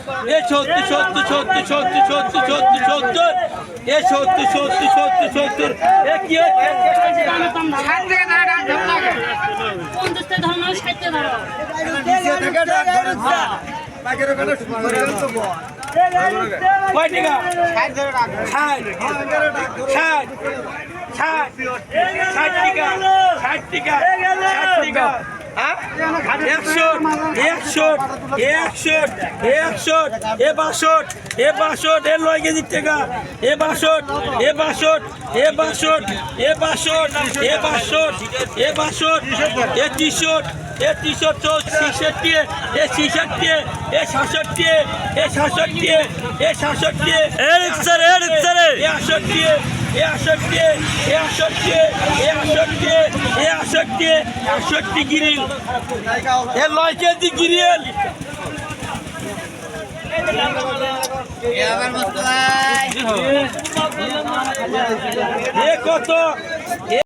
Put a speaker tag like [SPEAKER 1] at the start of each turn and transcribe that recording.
[SPEAKER 1] এ 70 এ 70 এ কি হচ্ছে? 68 গিরিল এর 9 কেজি গিরিল কত